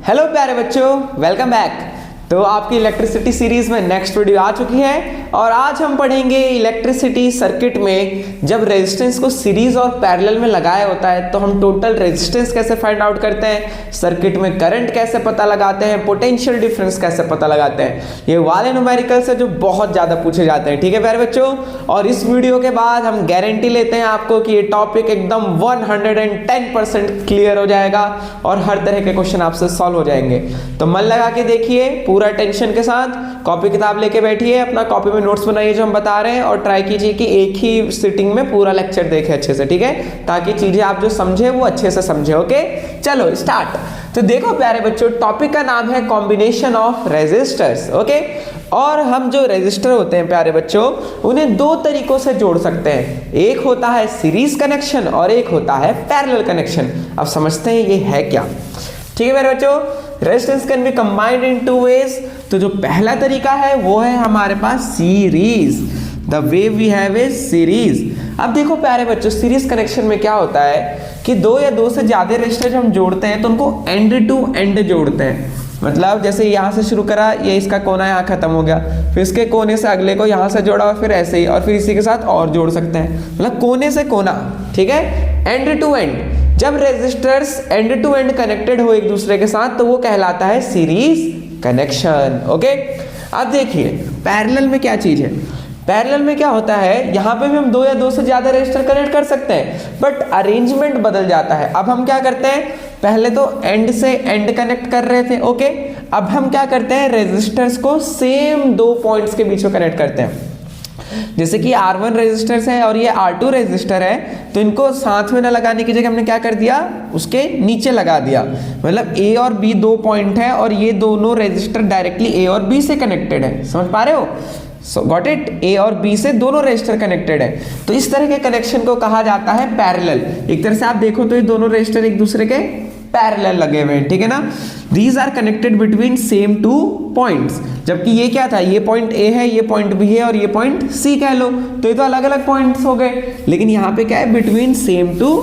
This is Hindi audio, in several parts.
हेलो प्यारे बच्चों, वेलकम बैक। तो आपकी इलेक्ट्रिसिटी सीरीज में नेक्स्ट वीडियो आ चुकी है और आज हम पढ़ेंगे इलेक्ट्रिसिटी सर्किट में जब रेजिस्टेंस को सीरीज और पैरेलल में लगाया होता है तो हम टोटल रेजिस्टेंस कैसे फाइंड आउट करते हैं, सर्किट में करंट कैसे पता लगाते हैं, पोटेंशियल डिफरेंस कैसे पता लगाते हैं। ये वाले न्यूमेरिकल्स है जो बहुत ज्यादा पूछे जाते हैं। ठीक है प्यारे बच्चों, और इस वीडियो के बाद हम गारंटी लेते हैं आपको कि ये टॉपिक एकदम 110% क्लियर हो जाएगा और हर तरह के क्वेश्चन आपसे सॉल्व हो जाएंगे। तो मन लगा के देखिए, पूरा टेंशन के साथ कॉपी किताब लेके बैठिए, अपना कॉपी में नोट्स बनाइए जो हम बता रहे हैं और ट्राई कीजिए कि एक ही सिटिंग में पूरा लेक्चर देखें अच्छे से। ठीक है, ताकि चीजें आप जो समझे वो अच्छे से समझे। ओके, चलो स्टार्ट। तो देखो प्यारे बच्चों, टॉपिक का नाम है कॉम्बिनेशन ऑफ रेजिस्टर्स। ओके, और हम जो रेजिस्टर होते हैं प्यारे बच्चों, उन्हें दो तरीकों से जोड़ सकते हैं। एक होता है सीरीज कनेक्शन और एक होता है पैरेलल कनेक्शन। अब समझते हैं ये है क्या। ठीक है प्यारे बच्चों, resistance can be combined in two ways. तो जो पहला तरीका है वो है हमारे पास series. The way we have is series. अब देखो प्यारे बच्चों, सीरीज कनेक्शन में क्या होता है कि दो या दो से ज्यादा रेजिस्टर हम जोड़ते हैं तो उनको एंड टू एंड जोड़ते हैं। मतलब जैसे यहाँ से शुरू करा, ये इसका कोना यहाँ खत्म हो गया, फिर इसके कोने से अगले को यहाँ से जोड़ा, फिर ऐसे ही, और फिर इसी के साथ और जोड़ सकते हैं, मतलब कोने से कोना। ठीक है, एंड टू एंड। जब resistors end to end connected हो एक दूसरे के साथ तो वो कहलाता है सीरीज कनेक्शन। ओके, अब देखिए पैरेलल में क्या चीज है। पैरेलल में क्या होता है, यहाँ पे भी हम दो या दो से ज्यादा रेजिस्टर कनेक्ट कर सकते हैं, बट अरेंजमेंट बदल जाता है। अब हम क्या करते हैं, पहले तो एंड से एंड कनेक्ट कर रहे थे। ओके, अब हम क्या करते हैं, रेजिस्टर्स को सेम दो पॉइंट्स के बीच में कनेक्ट करते हैं। जैसे कि R1 रेजिस्टर्स है और ये R2 रेजिस्टर है, तो इनको साथ में ना लगाने की जगह हमने क्या कर दिया, उसके नीचे लगा दिया। मतलब A और B दो पॉइंट है और ये दोनों रेजिस्टर डायरेक्टली A और B से कनेक्टेड है। समझ पा रहे हो? सो गॉट इट, A और B से दोनों रेजिस्टर कनेक्टेड है। तो इस तरह के कनेक्शन को कहा जाता है पैरेलल। एक तरह से आप देखो तो ये दोनों रेजिस्टर एक दूसरे के पैरेलल लगे हुए हैं। ठीक है ना, these are connected between same two points. जबकि ये क्या था, ये पॉइंट A है, ये पॉइंट B है और ये पॉइंट C कह लो, तो ये तो अलग अलग पॉइंट्स हो गए, लेकिन यहाँ पे क्या है, बिटवीन सेम टू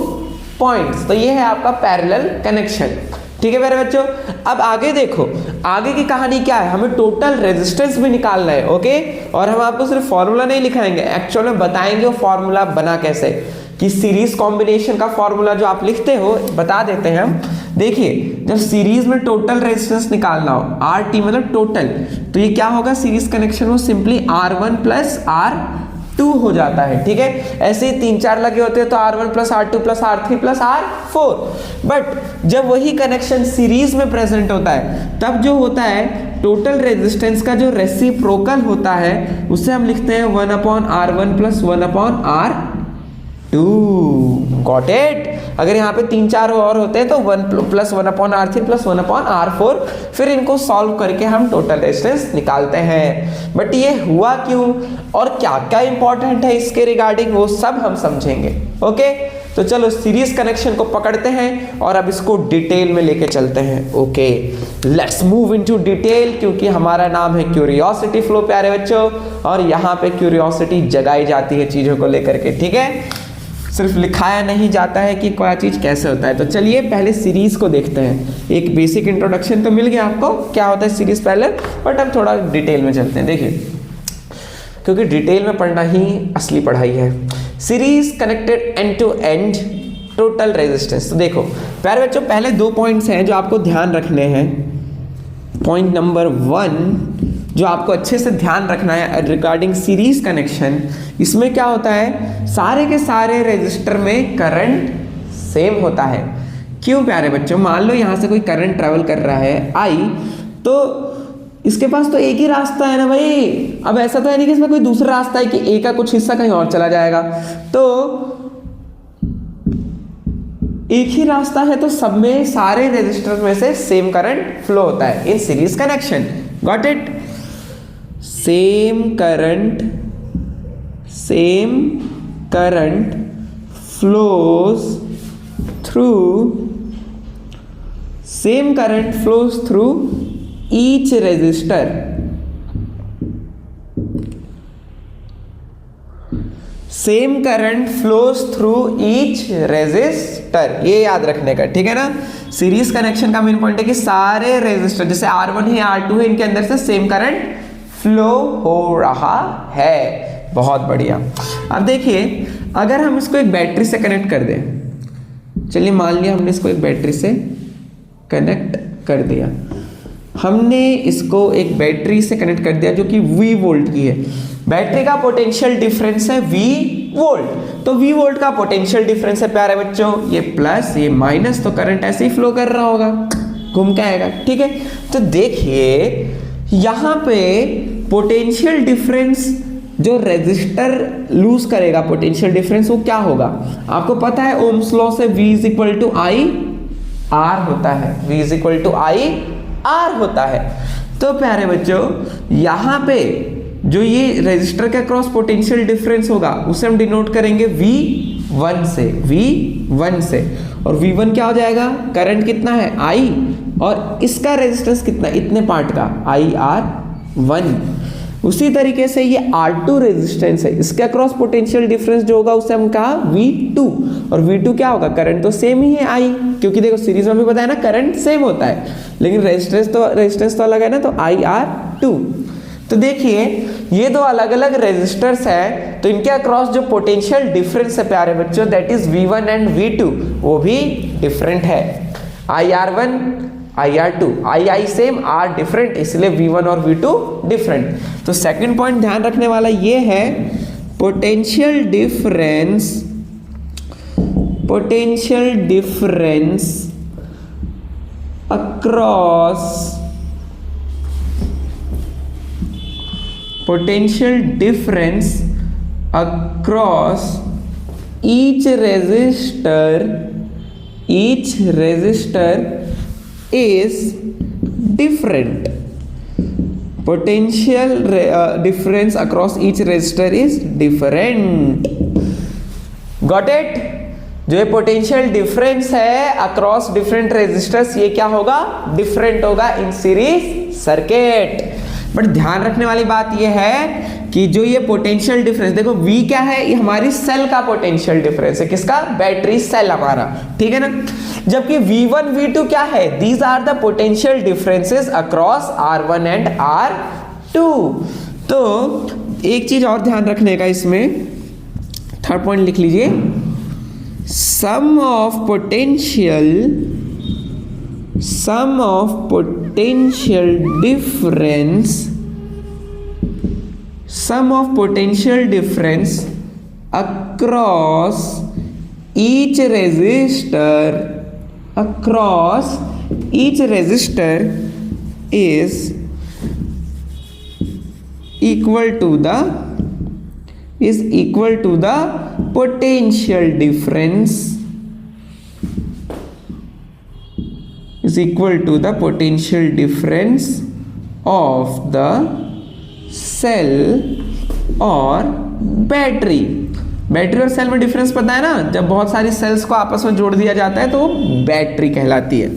पॉइंट्स। तो ये है आपका पैरेलल कनेक्शन। ठीक है मेरे बच्चों, अब आगे देखो, आगे की कहानी क्या है, हमें टोटल रेजिस्टेंस भी निकालना है। ओके, और हम आपको सिर्फ फॉर्मूला नहीं लिखाएंगे, एक्चुअल में बताएंगे वो फॉर्मूला बना कैसे, कि सीरीज कॉम्बिनेशन का फॉर्मूला जो आप लिखते हो बता देते हैं हम। देखिए, जब सीरीज में टोटल रेजिस्टेंस निकालना हो, RT मतलब टोटल, तो ये क्या होगा, सीरीज कनेक्शन में सिंपली R1 प्लस R2 हो जाता है। ठीक है, ऐसे ही तीन चार लगे होते हैं तो R1 plus R2 plus R3 plus R4। But जब वही कनेक्शन सीरीज में प्रेजेंट होता है तब जो होता है टोटल रेजिस्टेंस का जो रेसिप्रोकल होता है उसे हम लिखते हैं 1/R1 plus 1/R2। Got it. अगर यहाँ पे तीन चार और होते हैं तो 1 प्लस 1/R3 प्लस 1/R4, फिर इनको सॉल्व करके हम टोटल रेजिस्टेंस निकालते हैं। बट ये हुआ क्यों और क्या क्या इंपॉर्टेंट है इसके रिगार्डिंग, वो सब हम समझेंगे। ओके, तो चलो सीरीज कनेक्शन को पकड़ते हैं और अब इसको डिटेल में लेके चलते हैं। Okay, let's move into detail, क्योंकि हमारा नाम है क्यूरियोसिटी फ्लो प्यारे बच्चों, और यहाँ पे क्यूरियोसिटी जगाई जाती है चीजों को लेकर के। ठीक है, सिर्फ लिखाया नहीं जाता है कि कोई चीज कैसे होता है। तो चलिए पहले सीरीज को देखते हैं। एक बेसिक इंट्रोडक्शन तो मिल गया आपको क्या होता है सीरीज पैरेलल, बट अब थोड़ा डिटेल में चलते हैं। देखिए, क्योंकि डिटेल में पढ़ना ही असली पढ़ाई है। Series connected end to end total resistance. तो देखो प्यारे बच्चों, पहले दो पॉइंट्स हैं जो आपको ध्यान रखने हैं। पॉइंट नंबर 1 जो आपको अच्छे से ध्यान रखना है रिगार्डिंग सीरीज कनेक्शन, इसमें क्या होता है, सारे के सारे रेजिस्टर में करंट सेम होता है। क्यों प्यारे बच्चों, मान लो यहाँ से कोई करंट ट्रेवल कर रहा है I, तो इसके पास तो एक ही रास्ता है ना भाई। अब ऐसा तो है नहीं कि इसमें कोई दूसरा रास्ता है कि A का कुछ हिस्सा कहीं और चला जाएगा, तो एक ही रास्ता है, तो सब में सारे रेजिस्टर में से सेम करंट फ्लो होता है in series connection. Got it, same current flows through each resistor। Same current flows through each resistor, ये याद रखने का, ठीक है ना। सीरीज कनेक्शन का मेन पॉइंट है कि सारे रेजिस्टर जैसे R1 है R2 है इनके अंदर से सेम करंट फ्लो हो रहा है। बहुत बढ़िया। अब देखिए अगर हम इसको एक बैटरी से कनेक्ट कर दें, चलिए मान लिया हमने इसको एक बैटरी से कनेक्ट कर दिया, हमने इसको एक बैटरी से कनेक्ट कर दिया जो कि V वोल्ट की है। बैटरी का पोटेंशियल डिफरेंस है V वोल्ट, तो V वोल्ट का पोटेंशियल डिफरेंस है प्यारे बच्चों ये प्लस ये माइनस, तो करंट ऐसे ही फ्लो कर रहा होगा, घूम के आएगा, ठीक है। तो देखिए यहाँ पे पोटेंशियल डिफरेंस जो रेजिस्टर लूज करेगा पोटेंशियल डिफरेंस वो क्या होगा, आपको पता है ओम्स लॉ से V is equal to I R होता है, V is equal to I R होता है। तो प्यारे बच्चों यहाँ पे जो ये रेजिस्टर के अक्रॉस पोटेंशियल डिफरेंस होगा उसे हम डिनोट करेंगे V1 से, V1 से, और V1 क्या हो जाएगा, करंट कितना है I, और इसका रेजिस्टेंस कितना, इतने पार्ट का IR1। उसी तरीके से ये R2 रेजिस्टेंस है, इसके अक्रॉस पोटेंशियल डिफरेंस जो होगा उसे हम कहा V2, और V2 क्या होगा, करंट तो सेम ही है I, क्योंकि देखो सीरीज में भी बताया ना करंट सेम होता है लेकिन रेजिस्टेंस तो अलग है ना, तो IR2। तो देखिए ये दो अलग अलग रेजिस्टर्स है, तो इनके अक्रॉस जो पोटेंशियल डिफरेंस है प्यारे बच्चों that is V1 and V2 वो भी डिफरेंट है। IR1 IR2 II same R different, इसलिए V1 और V2 डिफरेंट। तो सेकंड पॉइंट ध्यान रखने वाला ये है potential difference across each resistor is different. Potential difference across each resistor is different. Got it? जो ये पोटेंशियल डिफरेंस है अक्रॉस डिफरेंट रेजिस्टर्स ये क्या होगा, डिफरेंट होगा इन सीरीज सर्किट। बट ध्यान रखने वाली बात ये है कि जो ये पोटेंशियल डिफरेंस देखो V क्या है, ये हमारी सेल का पोटेंशियल डिफरेंस है, किसका, बैटरी सेल हमारा, ठीक है ना। जबकि V1 V2 क्या है, these are the potential differences across R1 and R2। तो एक चीज और ध्यान रखने का इसमें, थर्ड पॉइंट लिख लीजिए, सम of potential difference across each resistor is equal to the potential difference of the cell और बैटरी। बैटरी और सेल में डिफरेंस पता है ना, जब बहुत सारी सेल्स को आपस में जोड़ दिया जाता है तो बैटरी कहलाती है।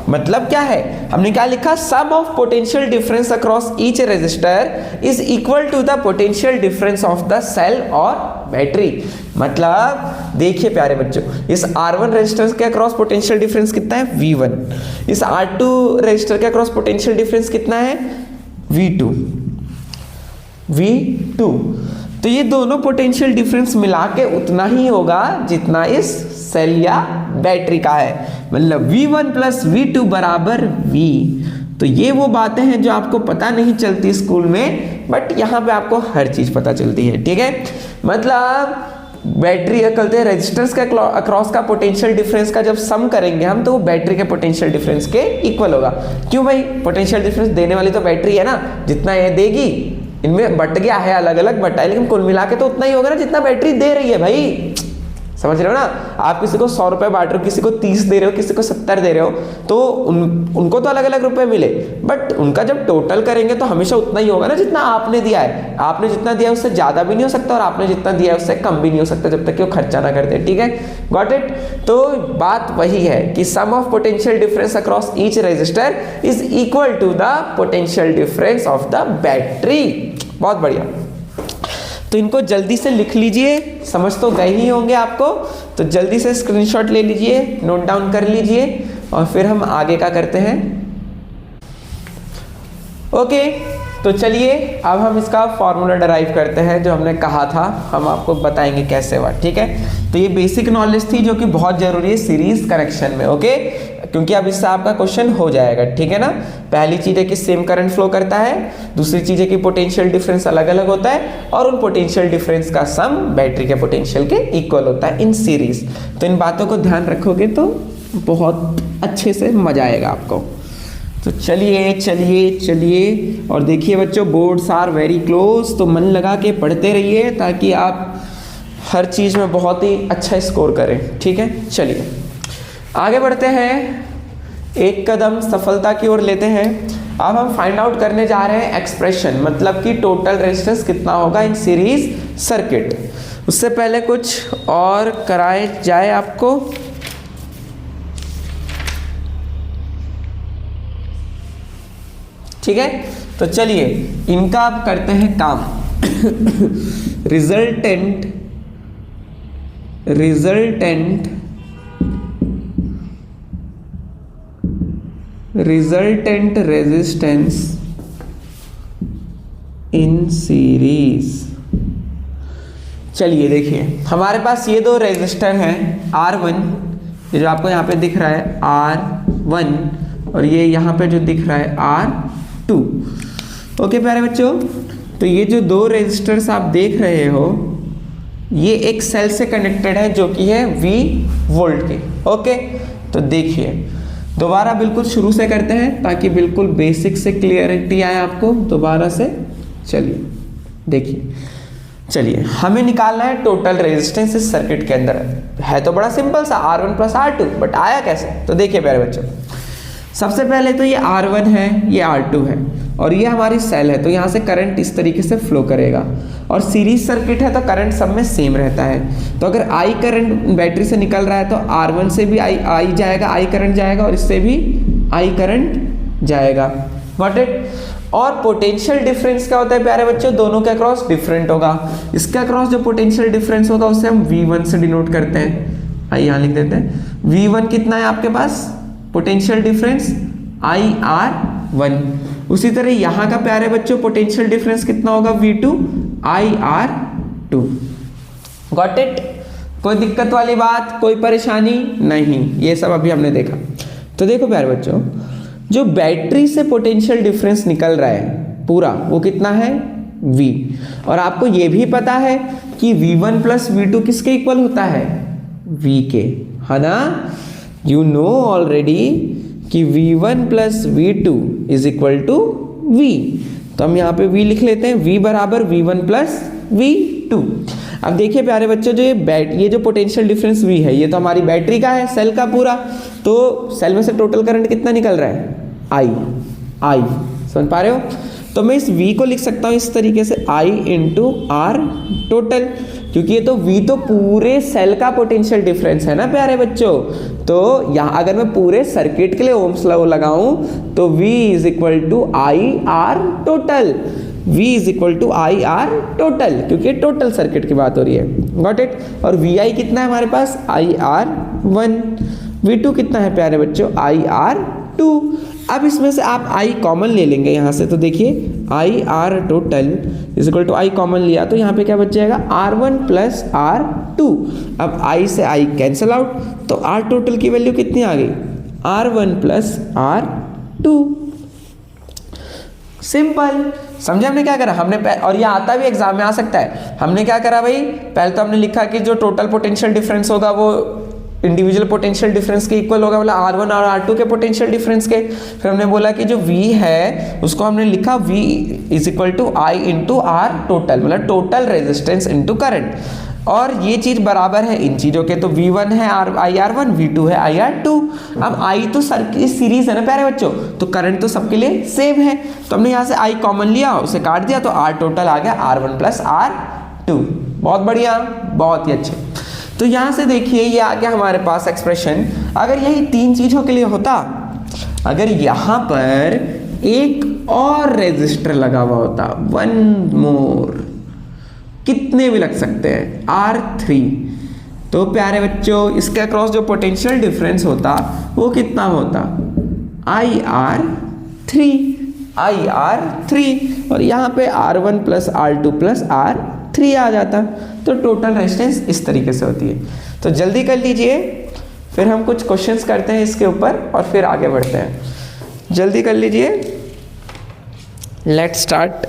मतलब क्या है, हमने क्या लिखा, sum of potential difference across each resistor is equal to the potential difference of the cell और बैटरी। मतलब देखिए प्यारे बच्चों, इस R1 रेजिस्टर के अक्रॉस पोटेंशियल डिफरेंस कितना है, V1, इस R2 रेजिस्टर के अक्रॉस पोटेंशियल डिफरेंस कितना है, V2। तो ये दोनों पोटेंशियल डिफरेंस मिला के उतना ही होगा जितना इस सेल या बैटरी का है, मतलब V1 प्लस V2 बराबर V। तो ये वो बातें हैं जो आपको पता नहीं चलती स्कूल में, बट यहाँ पे आपको हर चीज पता चलती है, ठीक है। मतलब बैटरी कहते हैं रेजिस्टर्स के अक्रॉस का पोटेंशियल डिफरेंस का जब सम करेंगे हम तो वो बैटरी के पोटेंशियल डिफरेंस के इक्वल होगा। क्यों भाई, पोटेंशियल डिफरेंस देने वाली तो बैटरी है ना, जितना ये देगी, इनमें बट गया है अलग अलग बटा है लेकिन कुल मिला के तो उतना ही होगा ना जितना बैटरी दे रही है भाई, समझ रहे हो ना। आप किसी को 100 रुपए बांट रहे हो, किसी को 30 दे रहे हो, किसी को 70 दे रहे हो, तो उनको तो अलग अलग रुपए मिले, बट उनका जब टोटल करेंगे तो हमेशा उतना ही होगा ना जितना आपने दिया है। आपने जितना दिया है उससे ज्यादा भी नहीं हो सकता और आपने जितना दिया है उससे कम भी नहीं हो सकता जब तक कि वो खर्चा ना करते, ठीक है। Got it. तो बात वही है कि sum of potential difference across each resistor is equal to the potential difference of the battery. बहुत बढ़िया। तो तो इनको जल्दी से लिख लीजिए, समझ तो गए ही होंगे आपको, तो जल्दी से स्क्रीनशॉट ले लीजिए, नोट डाउन कर लीजिए और फिर हम आगे का करते हैं। ओके, तो चलिए अब हम इसका फॉर्मूला डराइव करते हैं, जो हमने कहा था हम आपको बताएंगे कैसे हुआ। ठीक है, तो ये बेसिक नॉलेज थी जो कि बहुत जरूरी है सीरीज कनेक्शन में। ओके, क्योंकि अब इससे आपका क्वेश्चन हो जाएगा। ठीक है ना, पहली चीज है कि सेम करंट फ्लो करता है, दूसरी चीज है कि पोटेंशियल डिफरेंस अलग अलग होता है और उन पोटेंशियल डिफरेंस का सम बैटरी के पोटेंशियल के इक्वल होता है इन सीरीज। तो इन बातों को ध्यान रखोगे तो बहुत अच्छे से मजा आएगा आपको। तो चलिए चलिए चलिए, और देखिए बच्चों बोर्ड्स आर वेरी क्लोज, तो मन लगा के पढ़ते रहिए ताकि आप हर चीज़ में बहुत ही अच्छा स्कोर करें। ठीक है, चलिए आगे बढ़ते हैं, एक कदम सफलता की ओर लेते हैं। अब हम फाइंड आउट करने जा रहे हैं एक्सप्रेशन, मतलब कि टोटल रेजिस्टेंस कितना होगा इन सीरीज सर्किट। उससे पहले कुछ और कराए जाए आपको। ठीक है, तो चलिए इनका अब करते हैं काम। Resultant resistance in series. चलिए देखिए, हमारे पास ये दो रेजिस्टर हैं R1, ये जो आपको यहाँ पे दिख रहा है R1, और ये यहाँ पे जो दिख रहा है R2। ओके प्यारे बच्चों, तो ये जो दो रेजिस्टर्स आप देख रहे हो ये एक सेल से कनेक्टेड है जो कि है V वोल्ट के। ओके, तो देखिए दोबारा बिल्कुल शुरू से करते हैं ताकि बिल्कुल बेसिक से क्लियरिटी आए आपको। दोबारा से चलिए देखिए, चलिए हमें निकालना है टोटल रेजिस्टेंस इस सर्किट के अंदर। है तो बड़ा सिंपल सा R1 प्लस R2, बट आया कैसे? तो देखिए प्यारे बच्चों, सबसे पहले तो ये R1 है, ये R2 है और ये हमारी सेल है, तो यहाँ से करंट इस तरीके से फ्लो करेगा। और सीरीज सर्किट है तो करंट सब में सेम रहता है। तो अगर I करंट बैटरी से निकल रहा है तो R1 से भी I जाएगा, I करंट जाएगा और इससे भी I करंट जाएगा। Got it? और पोटेंशियल डिफरेंस क्या होता है प्यारे बच्चों? दोनों के अक्रॉस डिफरेंट होगा। इसके अक्रॉस जो पोटेंशियल डिफरेंस होगा उसे हम V1 से डिनोट करते हैं। आइए यहाँ लिख देते हैं, V1 कितना है आपके पास पोटेंशियल डिफरेंस? IR1। उसी तरह यहाँ का प्यारे बच्चों पोटेंशियल डिफरेंस कितना होगा? V2 IR2। Got it? कोई दिक्कत वाली बात, कोई परेशानी नहीं, ये सब अभी हमने देखा। तो देखो प्यारे बच्चों, जो बैटरी से पोटेंशियल डिफरेंस निकल रहा है पूरा, वो कितना है? V। और आपको ये भी पता है कि V1 प्लस V2 किसके इक्वल होता है? V के, है ना? यू नो ऑलरेडी कि V1 plus V2 is equal to V। तो हम यहाँ पे V लिख लेते हैं, V बराबर V1 प्लस V2। अब देखिए प्यारे बच्चों, जो ये जो पोटेंशियल डिफरेंस V है, ये तो हमारी बैटरी का है, सेल का पूरा। तो सेल में से टोटल करंट कितना निकल रहा है? I। समझ पा रहे हो? तो मैं इस V को लिख सकता हूँ इस तरीके से, I इंटू R टोटल, क्योंकि ये तो V तो पूरे सेल का पोटेंशियल डिफरेंस है ना प्यारे बच्चों। तो यहाँ अगर मैं पूरे सर्किट के लिए ओम्स लॉ लगाऊं तो V is equal to IR total. V is equal to IR total, क्योंकि टोटल सर्किट की बात हो रही है। Got it? और VI कितना है हमारे पास? IR1। V2 कितना है प्यारे बच्चों? IR2। अब इसमें से आप I कॉमन ले लेंगे यहाँ से, तो देखिए IR total is equal to I common लिया तो यहाँ पे क्या बच जाएगा? R1 plus R2। अब I से I कैंसिल आउट, तो R टोटल की वैल्यू कितनी आ गई? R1 plus R2। सिंपल। समझे हमने क्या करा? हमने और ये आता भी एग्जाम में आ सकता है। हमने क्या करा भाई? पहले तो हमने लिखा कि जो टोटल पोटेंशियल डिफरेंस होगा वो इंडिविजुअल पोटेंशियल डिफरेंस के इक्वल होगा, मतलब R1 और R2 के पोटेंशियल डिफरेंस के। फिर हमने बोला कि जो V है उसको हमने लिखा V is equal to I into R total, मतलब टोटल रेजिस्टेंस इंटू करंट। और ये चीज बराबर है इन चीजों के, तो V1 है IR1, V2 है IR2। अब I तो सीरीज है ना प्यारे बच्चों, तो करंट तो सबके लिए सेम है, तो हमने यहाँ से I कॉमन लिया, उसे काट दिया, तो R टोटल आ गया R1 प्लस R2। बहुत बढ़िया, बहुत ही अच्छे। तो यहाँ से देखिए ये आ गया हमारे पास एक्सप्रेशन। अगर यही तीन चीजों के लिए होता, अगर यहाँ पर एक और रेजिस्टर लगा हुआ होता, वन मोर, कितने भी लग सकते हैं, R3। तो प्यारे बच्चों इसके अक्रॉस जो पोटेंशियल डिफरेंस होता वो कितना होता, IR3 और यहाँ पे R1 plus R2 plus R3 आ जाता। तो टोटल रेजिस्टेंस इस तरीके से होती है। तो जल्दी कर लीजिए, फिर हम कुछ क्वेश्चंस करते हैं इसके ऊपर और फिर आगे बढ़ते हैं। जल्दी कर लीजिए, लेट्स स्टार्ट।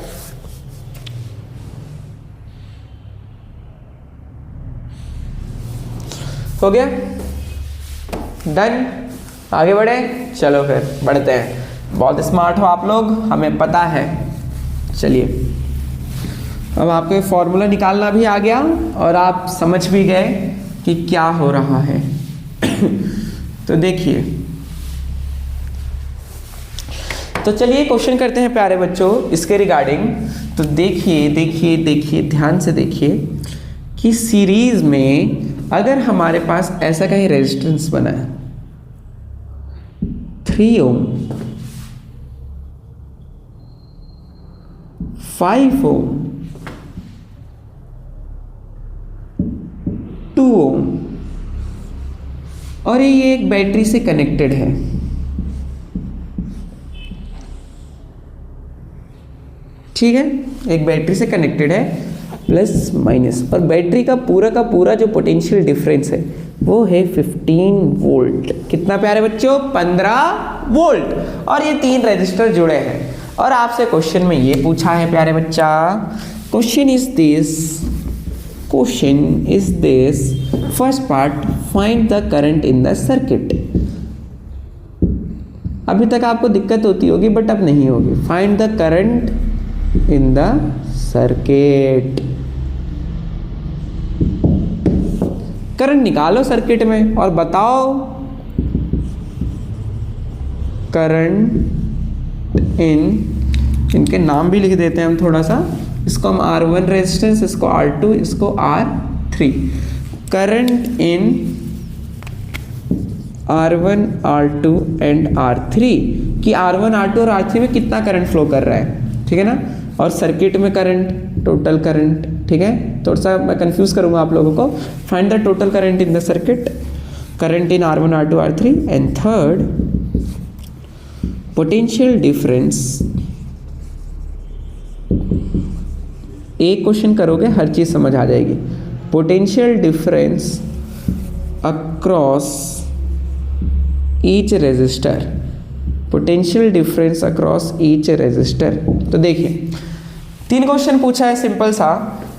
हो गया, डन, आगे बढ़े, चलो फिर बढ़ते हैं। बहुत स्मार्ट हो आप लोग, हमें पता है। चलिए, अब आपको फॉर्मूला निकालना भी आ गया और आप समझ भी गए कि क्या हो रहा है। तो देखिए, तो चलिए क्वेश्चन करते हैं प्यारे बच्चों इसके रिगार्डिंग। तो देखिए देखिए देखिए, ध्यान से देखिए कि सीरीज में अगर हमारे पास ऐसा कहीं रेजिस्टेंस बना है 3 ओम, 5 ओम, 2 ओम और ये एक बैटरी से कनेक्टेड है। ठीक है, एक बैटरी से कनेक्टेड है प्लस माइनस, और बैटरी का पूरा जो पोटेंशियल डिफरेंस है वो है 15 वोल्ट। कितना प्यारे बच्चों, 15 वोल्ट। और ये 3 रेजिस्टर जुड़े हैं और आपसे क्वेश्चन में ये पूछा है प्यारे बच्चा, question is this first part, find the current in the circuit. अभी तक आपको दिक्कत होती होगी बट अब नहीं होगी। Find the current in the circuit, current निकालो सर्किट में और बताओ करंट इनके नाम भी लिख देते हैं हम थोड़ा सा। इसको हम R1 रेजिस्टेंस, इसको R2, इसको R3। Current in R1, R2 and R3 कि R1, R2 और R3 में कितना करंट फ्लो कर रहा है, ठीक है ना। और सर्किट में करंट, टोटल करंट, ठीक है। थोड़ा सा मैं कंफ्यूज करूंगा आप लोगों को। Find the total current in the circuit, current in R1, R2, R3 and third potential difference. एक क्वेश्चन करोगे हर चीज समझ आ जाएगी। Potential difference across each resistor, potential difference across each resistor. तो देखिए 3 क्वेश्चन पूछा है सिंपल सा।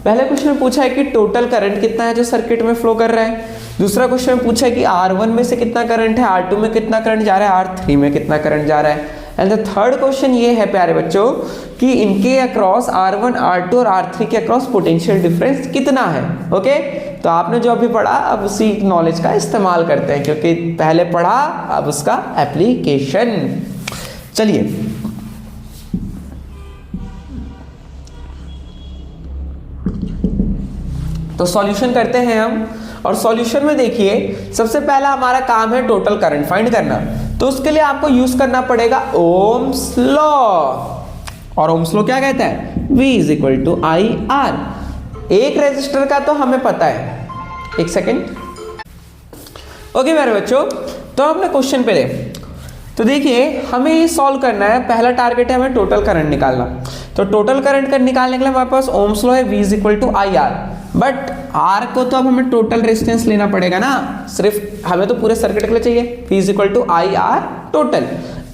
पहले क्वेश्चन में पूछा है कि टोटल करंट कितना है जो सर्किट में फ्लो कर रहा है। दूसरा क्वेश्चन में पूछा है कि R1 में से कितना करंट है, R2 में कितना करंट जा रहा है, R3 में कितना करंट जा रहा है। एंड द थर्ड क्वेश्चन ये है प्यारे बच्चों कि इनके अक्रॉस R1, R2 और R3 के अक्रॉस पोटेंशियल डिफरेंस कितना है। ओके, तो आपने जो अभी पढ़ा अब उसी नॉलेज का इस्तेमाल करते हैं, क्योंकि पहले पढ़ा अब उसका एप्लीकेशन। चलिए, तो सॉल्यूशन करते हैं हम। और सॉल्यूशन में देखिए सबसे पहला हमारा काम है टोटल करंट फाइंड करना। तो उसके लिए आपको यूज करना पड़ेगा ओम्स लॉ। और ओम्स लॉ क्या कहता है, V is equal to IR। एक रेजिस्टर का तो हमें पता है, एक सेकेंड। ओके मेरे बच्चों, तो अपने क्वेश्चन पे तो देखिए हमें ये सॉल्व करना है। पहला टारगेट है हमें टोटल करंट निकालना। तो टोटल करंट का निकालने के लिए हमारे पास ओम्स लॉ है V is equal to IR। But R को तो अब हमें टोटल रेजिस्टेंस लेना पड़ेगा ना, सिर्फ हमें तो पूरे सर्किट के लिए चाहिए। V is equal to IR total.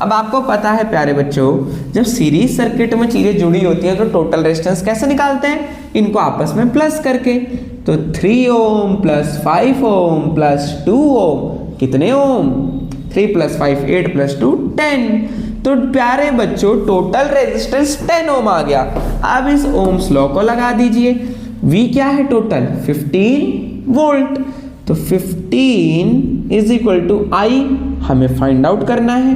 अब आपको पता है प्यारे बच्चों, जब सीरीज सर्किट में चीजें जुड़ी होती हैं तो टोटल रेजिस्टेंस कैसे निकालते हैं, इनको आपस में प्लस करके। तो 3 ओम प्लस 5 ओम प्लस 2 ओम, कितने ओम, 3 प्लस 5 8 प्लस 2 10। तो प्यारे बच्चों टोटल रेजिस्टेंस 10 ओम आ गया। अब इस ओम्स लॉ को लगा दीजिए। V क्या है टोटल, 15 वोल्ट। तो 15 इज इक्वल टू I हमें फाइंड आउट करना है,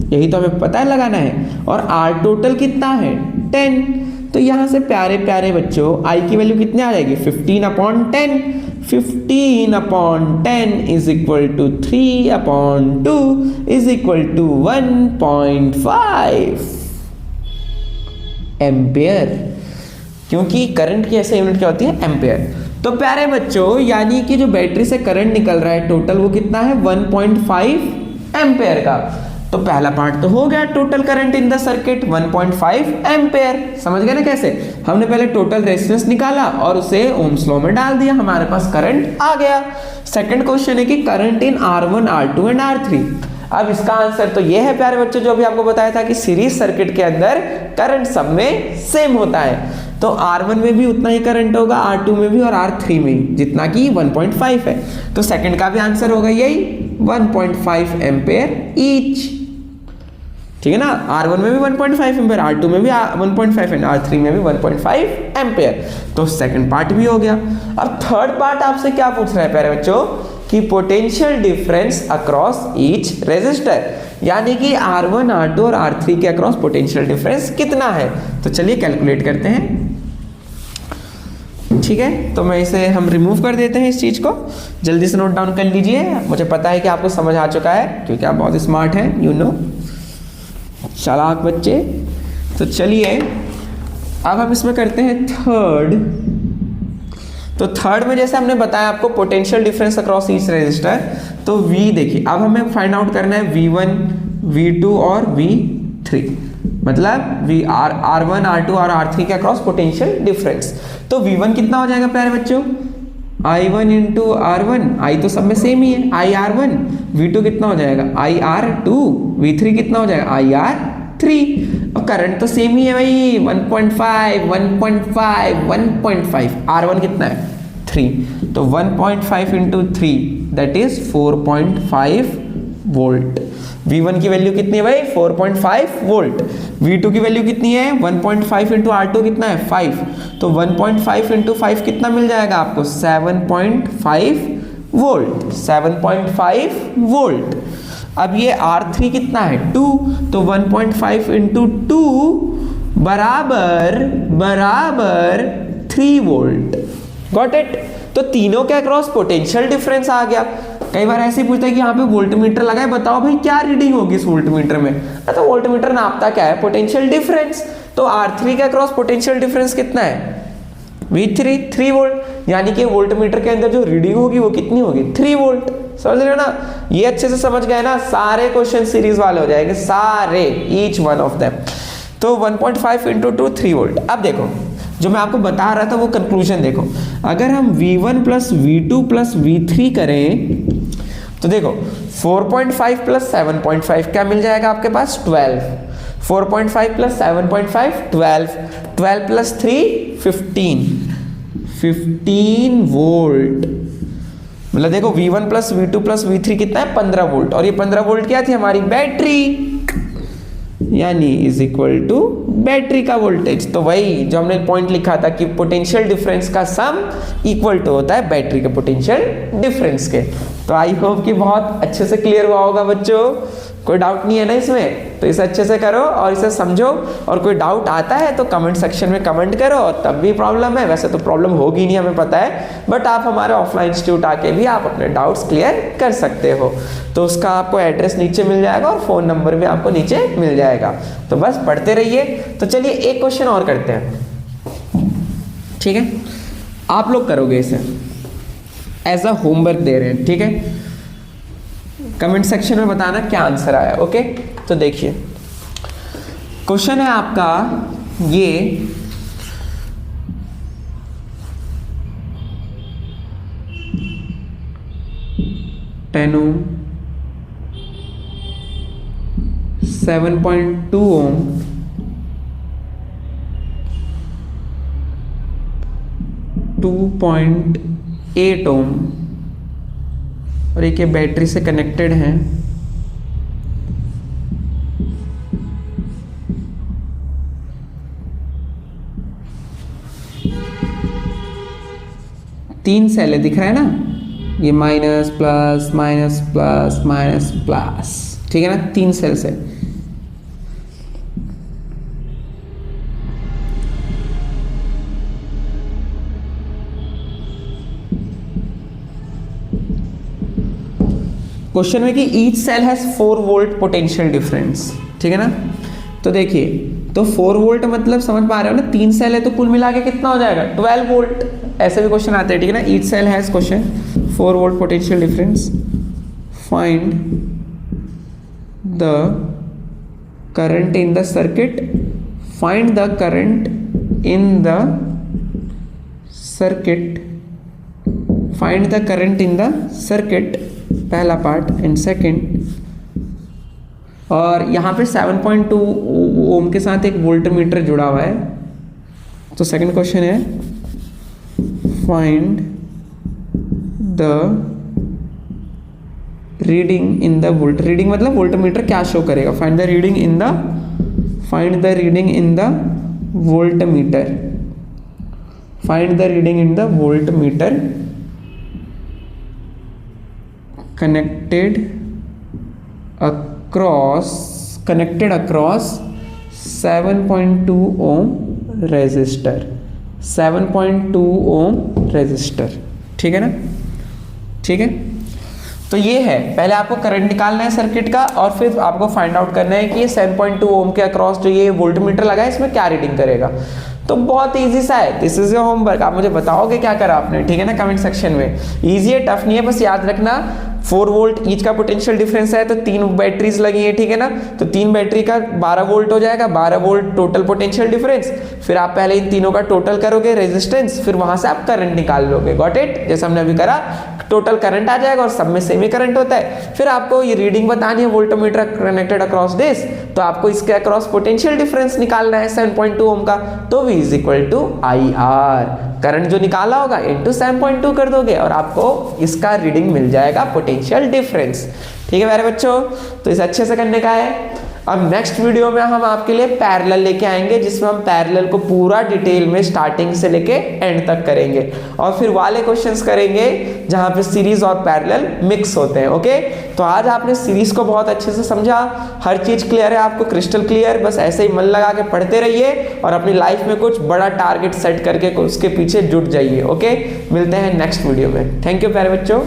यही तो हमें पता है लगाना है। और R टोटल कितना है 10। तो यहां से प्यारे प्यारे बच्चों I की वैल्यू कितनी आ जाएगी, 15/10। 15/10 is equal to 3/2 is equal to 1.5 ampere. क्योंकि करंट की ऐसे यूनिट क्या होती है, एम्पेयर। तो प्यारे बच्चों, यानी कि जो बैटरी से करंट निकल रहा है टोटल वो कितना है, 1.5 एम्पेयर का। तो पहला पार्ट तो हो गया, total current in the circuit 1.5 ampere. समझ गए ना कैसे, हमने पहले टोटल रेजिस्टेंस निकाला और उसे ओम्स लॉ में डाल दिया, हमारे पास करंट आ गया। सेकंड क्वेश्चन है कि current in R1, R2 and R3। अब इसका आंसर तो ये है प्यारे बच्चों, जो भी आपको बताया था कि सीरीज सर्किट के अंदर करंट सब में सेम होता है। तो R1 में भी उतना ही करंट होगा, R2 में भी और R3 में भी, जितना कि 1.5 है। तो सेकंड का भी आंसर होगा यही, 1.5 एम्पेयर ईच। ठीक है ना, R1 में भी 1.5 एम्पेयर, R2 में भी 1.5 एंड R3 में भी 1.5 एम्पेयर। तो सेकंड पार्ट भी हो गया। अब थर्ड पार्ट आपसे क्या पूछ रहा है प्यारे बच्चों, कि potential difference across each resistor, यानी कि R1, R2 और R3 के अक्रॉस पोटेंशियल डिफरेंस कितना है। तो चलिए कैलकुलेट करते हैं। ठीक है, तो मैं इसे हम रिमूव कर देते हैं इस चीज को, जल्दी से नोट डाउन कर लीजिए। मुझे पता है कि आपको समझ आ चुका है, क्योंकि आप बहुत स्मार्ट हैं, यू नो, चालाक बच्चे। तो चलिए अब हम इसमें करते हैं थर्ड। तो थर्ड में जैसे हमने बताया आपको potential difference across each resistor, तो V देखिए, अब हमें फाइंड आउट करना है V1, V2 और V3, मतलब R1, R2 और R3 के अक्रॉस पोटेंशियल डिफरेंस। तो V1 कितना हो जाएगा प्यारे बच्चों, I1 इंटू R1, I तो सब में सेम ही है, IR1। V2 कितना हो जाएगा, IR2। V3 कितना हो जाएगा, IR3। और करंट तो सेम ही है भाई, 1.5 1.5 1.5। R1 कितना है, 3, तो 1.5 into 3 that is 4.5 volt. V1 की वैल्यू कितनी है भाई, 4.5 वोल्ट। V2 की वैल्यू कितनी है, 1.5 इंटू R2 कितना है, 5, तो 1.5 इंटू 5 कितना मिल जाएगा आपको, 7.5 वोल्ट। 7.5 वोल्ट। अब ये R3 कितना है, 2, तो 1.5 इंटू 2 बराबर 3 वोल्ट। Got it. तो तीनों के अक्रॉस पोटेंशियल डिफरेंस आ गया। कई बार ऐसे पूछता है कि यहाँ पे वोल्टमीटर लगा है, बताओ भाई क्या रीडिंग होगी इस वोल्टमीटर में। तो वोल्टमीटर नापता क्या है, पोटेंशियल डिफरेंस। तो R3 के अक्रॉस पोटेंशियल डिफरेंस कितना है, V3, 3 वोल्ट। यानी कि वोल्टमीटर के अंदर जो रीडिंग होगी वो कितनी होगी, 3 वोल्ट। समझ रहे हो ना, ये अच्छे से समझ गए ना, सारे क्वेश्चन सीरीज वाले हो जाएंगे, सारे, ईच वन ऑफ देम। तो 1.5 इंटू 2 3 वोल्ट। अब देखो जो मैं आपको बता रहा था वो कंक्लूजन देखो, अगर हम V1 plus V2 plus V3 करें तो देखो 4.5 प्लस 7.5 क्या मिल जाएगा आपके पास, 12। 4.5 प्लस 7.5 12, 12 प्लस 3 15 वोल्ट। मतलब देखो V1 plus V2 plus V3 कितना है, 15 वोल्ट। और ये 15 वोल्ट क्या थी, हमारी बैटरी, यानी इज इक्वल टू बैटरी का वोल्टेज। तो वही जो हमने पॉइंट लिखा था कि पोटेंशियल डिफरेंस का सम इक्वल टू होता है बैटरी के पोटेंशियल डिफरेंस के। तो आई होप कि बहुत अच्छे से क्लियर हुआ होगा बच्चों, कोई डाउट नहीं है ना इसमें। तो इसे अच्छे से करो और इसे समझो, और कोई डाउट आता है तो कमेंट सेक्शन में कमेंट करो। तब भी प्रॉब्लम है, वैसे तो प्रॉब्लम होगी नहीं हमें पता है, बट आप हमारे ऑफलाइन इंस्टीट्यूट आके भी आप अपने डाउट्स क्लियर कर सकते हो। तो उसका आपको एड्रेस नीचे मिल जाएगा और फोन नंबर भी आपको नीचे मिल जाएगा। तो बस पढ़ते रहिए। तो चलिए एक क्वेश्चन और करते हैं, ठीक है, आप लोग करोगे इसे एज अ होमवर्क दे रहे हैं, ठीक है। कमेंट सेक्शन में बताना क्या आंसर आया, ओके। तो देखिए क्वेश्चन है आपका ये, टेन ओम, 7.2 ओम, 2.8 ओम और एक ये बैटरी से कनेक्टेड है। तीन सेल है, दिख रहा है ना, ये minus plus minus plus minus plus, ठीक है ना, 3 सेल्स है। क्वेश्चन में कि each cell has 4 volt potential difference, ठीक है ना। तो देखिए तो 4 वोल्ट मतलब समझ पा रहे हो ना, 3 सेल है तो कुल मिला के कितना हो जाएगा 12 वोल्ट। ऐसे भी क्वेश्चन आते हैं, ठीक है ना। Each cell has question 4 volt potential difference, find the current in the circuit, find the current in the circuit, find the current in the circuit, पहला पार्ट। एंड सेकंड, और यहाँ पे 7.2 ओम के साथ एक वोल्टमीटर जुड़ा हुआ है, तो सेकंड क्वेश्चन है find the reading in the volt, reading मतलब वोल्टमीटर क्या शो करेगा, find the reading in the, find the reading in the voltmeter, find the reading in the voltmeter connected across 7.2 ohm resistor, 7.2 ohm resistor, ठीक है ना। ठीक है, तो ये है, पहले आपको करंट निकालना है सर्किट का और फिर आपको फाइंड आउट करना है कि ये 7.2 ओम के अक्रॉस जो ये वोल्टमीटर लगा है इसमें क्या रीडिंग करेगा। तो बहुत इजी सा है, दिस इज योर होमवर्क। आप मुझे बताओगे क्या करा आपने, ठीक है ना, कमेंट सेक्शन में। इजी है, टफ नहीं है, बस याद रखना 4 वोल्ट ईच का पोटेंशियल डिफरेंस है, तो 3 बैटरीज लगी है, ठीक है ना। तो 3 बैटरी का 12 वोल्ट हो जाएगा, 12 वोल्ट टोटल पोटेंशियल डिफरेंस। फिर आप पहले इन तीनों का टोटल करोगे रेजिस्टेंस, फिर वहां से आप करंट निकाल लोगे। गॉट इट, जैसे हमने अभी करा, टोटल करंट आ जाएगा और सब में सेम ही करंट होता है। फिर आपको ये रीडिंग बतानी है वोल्टमीटर कनेक्टेड अक्रॉस दिस, तो आपको इसके अक्रॉस पोटेंशियल डिफरेंस निकालना है 7.2 ओम का, तो V is equal to IR, current जो निकाला होगा इनटू 7.2 कर दोगे और आपको इसका रीडिंग मिल जाएगा पोटेंशियल डिफरेंस। ठीक है मेरे बच्चों, तो इसे अच्छे से करने का है। अब नेक्स्ट वीडियो में हम आपके लिए पैरेलल लेके आएंगे, जिसमें हम पैरेलल को पूरा डिटेल में स्टार्टिंग से लेके एंड तक करेंगे और फिर वाले क्वेश्चंस करेंगे जहां पे सीरीज और पैरेलल मिक्स होते हैं। ओके, तो आज आपने सीरीज को बहुत अच्छे से समझा, हर चीज क्लियर है आपको, क्रिस्टल क्लियर। बस ऐसे ही मन लगा के पढ़ते रहिए और अपनी लाइफ में कुछ बड़ा टारगेट सेट करके उसके पीछे जुट जाइए। ओके, मिलते हैं नेक्स्ट वीडियो में। थैंक यू प्यारे बच्चों।